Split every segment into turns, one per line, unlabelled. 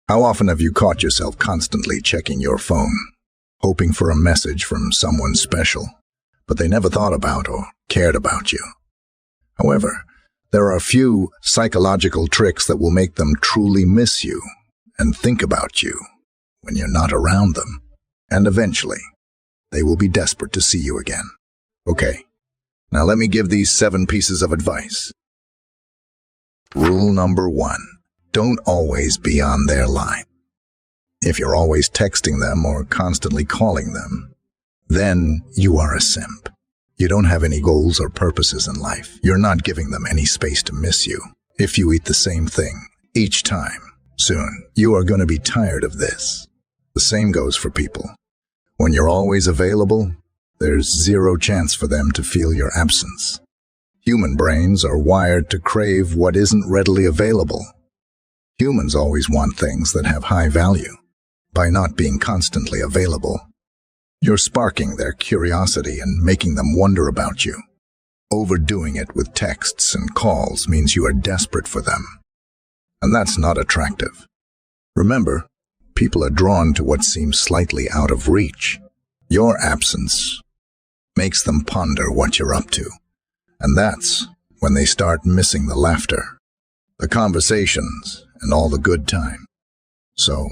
How often have you caught yourself constantly checking your phone, hoping for a message from someone special, but they never thought about or cared about you? However, there are a few psychological tricks that will make them truly miss you and think about you when you're not around them, and eventually, they will be desperate to see you again. Okay, now let me give these 7 pieces of advice. Rule number 1. Don't always be on their line. If you're always texting them or constantly calling them, then you are a simp. You don't have any goals or purposes in life. You're not giving them any space to miss you. If you eat the same thing each time, soon you are going to be tired of this. The same goes for people. When you're always available, there's zero chance for them to feel your absence. Human brains are wired to crave what isn't readily available. Humans always want things that have high value. By not being constantly available, you're sparking their curiosity and making them wonder about you. Overdoing it with texts and calls means you are desperate for them. And that's not attractive. Remember, people are drawn to what seems slightly out of reach. Your absence makes them ponder what you're up to. And that's when they start missing the laughter, the conversations, and all the good time. So,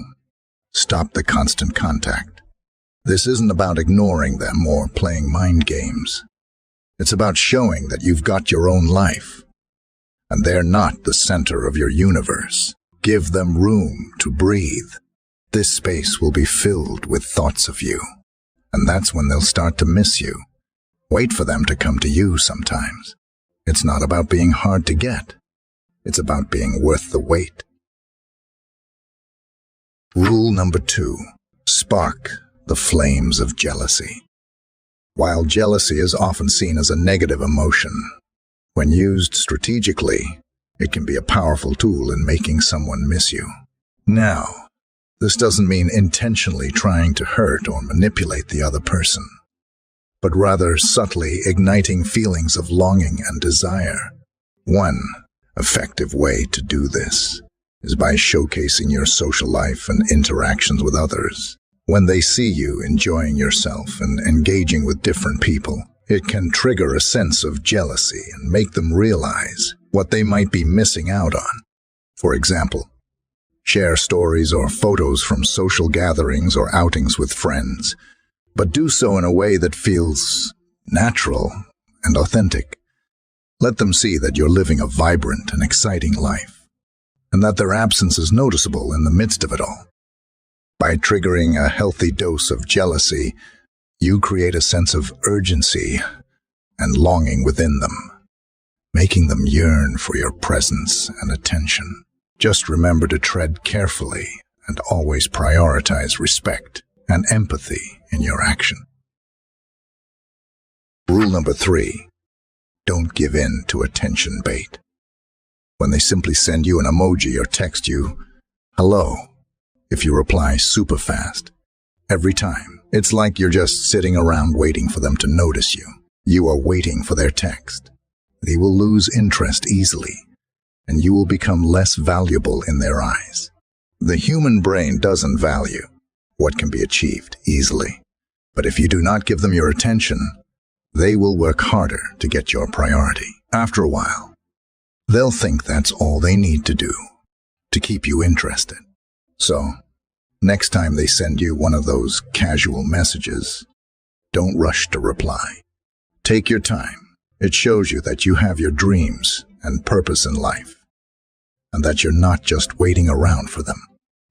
stop the constant contact. This isn't about ignoring them or playing mind games. It's about showing that you've got your own life, and they're not the center of your universe. Give them room to breathe. This space will be filled with thoughts of you, and that's when they'll start to miss you. Wait for them to come to you sometimes. It's not about being hard to get. It's about being worth the wait. Rule number 2. Spark the flames of jealousy. While jealousy is often seen as a negative emotion, when used strategically, it can be a powerful tool in making someone miss you. Now, this doesn't mean intentionally trying to hurt or manipulate the other person, but rather subtly igniting feelings of longing and desire. One effective way to do this is by showcasing your social life and interactions with others. When they see you enjoying yourself and engaging with different people, it can trigger a sense of jealousy and make them realize what they might be missing out on. For example, share stories or photos from social gatherings or outings with friends, but do so in a way that feels natural and authentic. Let them see that you're living a vibrant and exciting life, and that their absence is noticeable in the midst of it all. By triggering a healthy dose of jealousy, you create a sense of urgency and longing within them, making them yearn for your presence and attention. Just remember to tread carefully and always prioritize respect and empathy in your action. Rule number 3. Don't give in to attention bait. When they simply send you an emoji or text you, "Hello," if you reply super fast, every time, it's like you're just sitting around waiting for them to notice you. You are waiting for their text. They will lose interest easily, and you will become less valuable in their eyes. The human brain doesn't value what can be achieved easily, but if you do not give them your attention, they will work harder to get your priority. After a while, they'll think that's all they need to do to keep you interested. So, next time they send you one of those casual messages, don't rush to reply. Take your time. It shows you that you have your dreams and purpose in life, and that you're not just waiting around for them.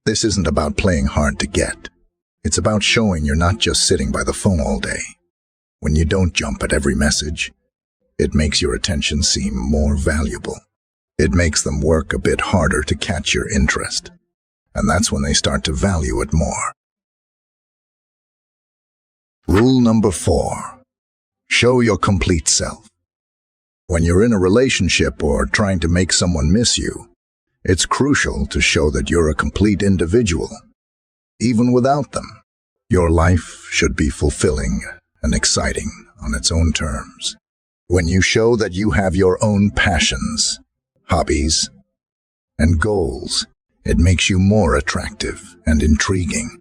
This isn't about playing hard to get. It's about showing you're not just sitting by the phone all day. When you don't jump at every message, it makes your attention seem more valuable. It makes them work a bit harder to catch your interest, and that's when they start to value it more. Rule number 4. Show your complete self. When you're in a relationship or trying to make someone miss you, it's crucial to show that you're a complete individual. Even without them, your life should be fulfilling and exciting on its own terms. When you show that you have your own passions, hobbies, and goals, It makes you more attractive and intriguing.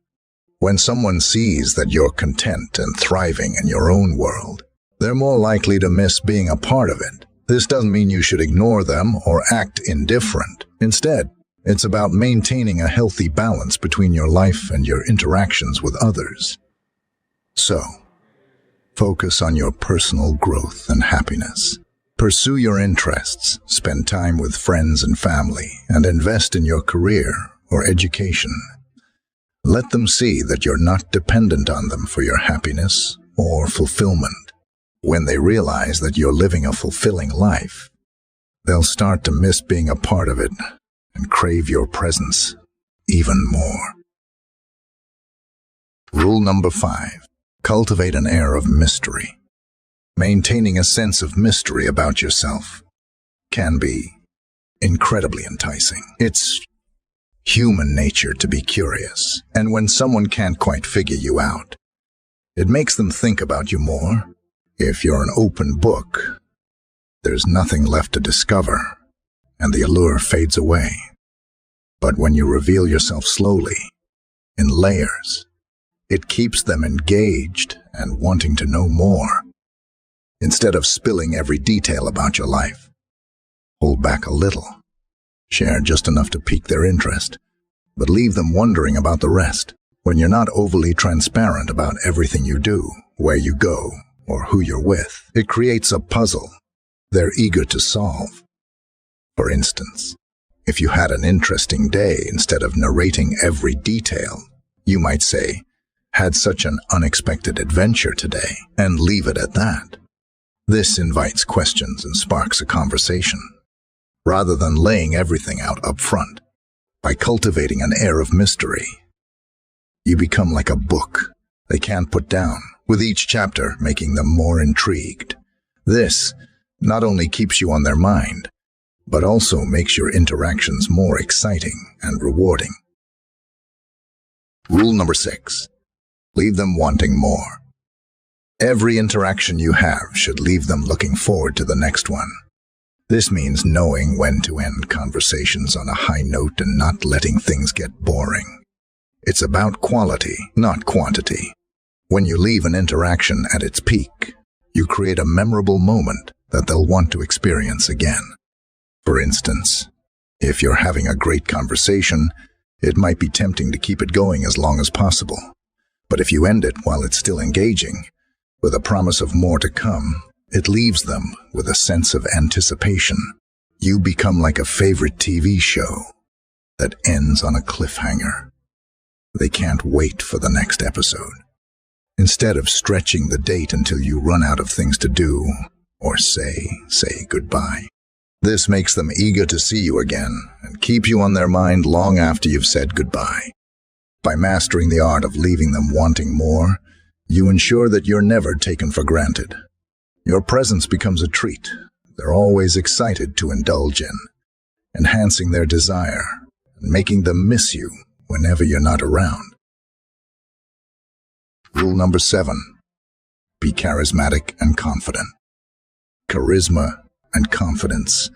When someone sees that you're content and thriving in your own world, they're more likely to miss being a part of it. This doesn't mean you should ignore them or act indifferent. Instead, it's about maintaining a healthy balance between your life and your interactions with others. So, focus on your personal growth and happiness. Pursue your interests, spend time with friends and family, and invest in your career or education. Let them see that you're not dependent on them for your happiness or fulfillment. When they realize that you're living a fulfilling life, they'll start to miss being a part of it and crave your presence even more. Rule number 5. Cultivate an air of mystery. Maintaining a sense of mystery about yourself can be incredibly enticing. It's human nature to be curious, and when someone can't quite figure you out, it makes them think about you more. If you're an open book, there's nothing left to discover, and the allure fades away. But when you reveal yourself slowly, in layers, it keeps them engaged and wanting to know more. Instead of spilling every detail about your life, hold back a little. Share just enough to pique their interest, but leave them wondering about the rest. When you're not overly transparent about everything you do, where you go, or who you're with, it creates a puzzle they're eager to solve. For instance, if you had an interesting day, instead of narrating every detail, you might say, "Had such an unexpected adventure today," and leave it at that. This invites questions and sparks a conversation, rather than laying everything out up front. By cultivating an air of mystery, you become like a book they can't put down, with each chapter making them more intrigued. This not only keeps you on their mind, but also makes your interactions more exciting and rewarding. Rule number 6. Leave them wanting more. Every interaction you have should leave them looking forward to the next one. This means knowing when to end conversations on a high note and not letting things get boring. It's about quality, not quantity. When you leave an interaction at its peak, you create a memorable moment that they'll want to experience again. For instance, if you're having a great conversation, it might be tempting to keep it going as long as possible. But if you end it while it's still engaging, with a promise of more to come, it leaves them with a sense of anticipation. You become like a favorite TV show that ends on a cliffhanger. They can't wait for the next episode. Instead of stretching the date until you run out of things to do or say goodbye. This makes them eager to see you again and keep you on their mind long after you've said goodbye. By mastering the art of leaving them wanting more, you ensure that you're never taken for granted. Your presence becomes a treat they're always excited to indulge in, enhancing their desire and making them miss you whenever you're not around. Rule number 7. Be charismatic and confident. Charisma and confidence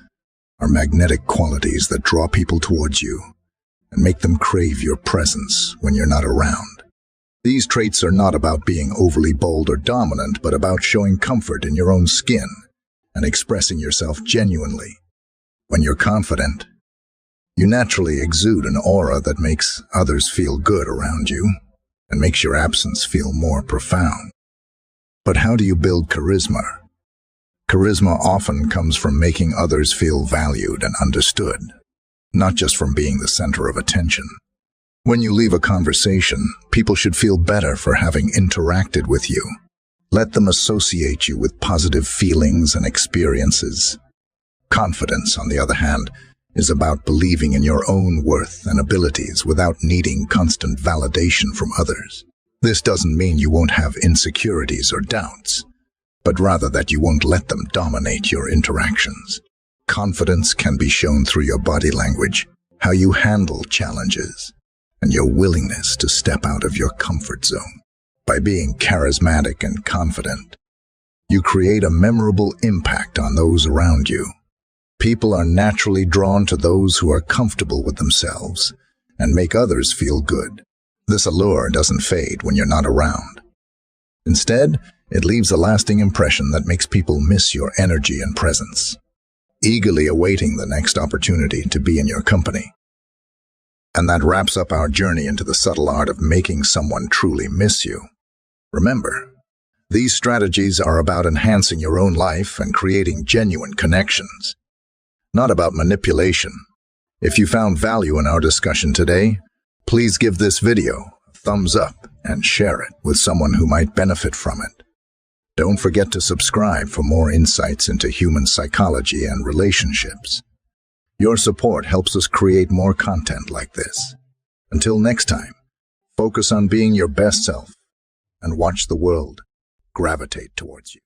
are magnetic qualities that draw people towards you and make them crave your presence when you're not around. These traits are not about being overly bold or dominant, but about showing comfort in your own skin and expressing yourself genuinely. When you're confident, you naturally exude an aura that makes others feel good around you and makes your absence feel more profound. But how do you build charisma? Charisma often comes from making others feel valued and understood, not just from being the center of attention. When you leave a conversation, people should feel better for having interacted with you. Let them associate you with positive feelings and experiences. Confidence, on the other hand, is about believing in your own worth and abilities without needing constant validation from others. This doesn't mean you won't have insecurities or doubts, but rather that you won't let them dominate your interactions. Confidence can be shown through your body language, how you handle challenges, and your willingness to step out of your comfort zone. By being charismatic and confident, you create a memorable impact on those around you. People are naturally drawn to those who are comfortable with themselves and make others feel good. This allure doesn't fade when you're not around. Instead, it leaves a lasting impression that makes people miss your energy and presence, eagerly awaiting the next opportunity to be in your company. And that wraps up our journey into the subtle art of making someone truly miss you. Remember, these strategies are about enhancing your own life and creating genuine connections, not about manipulation. If you found value in our discussion today, please give this video a thumbs up and share it with someone who might benefit from it. Don't forget to subscribe for more insights into human psychology and relationships. Your support helps us create more content like this. Until next time, focus on being your best self and watch the world gravitate towards you.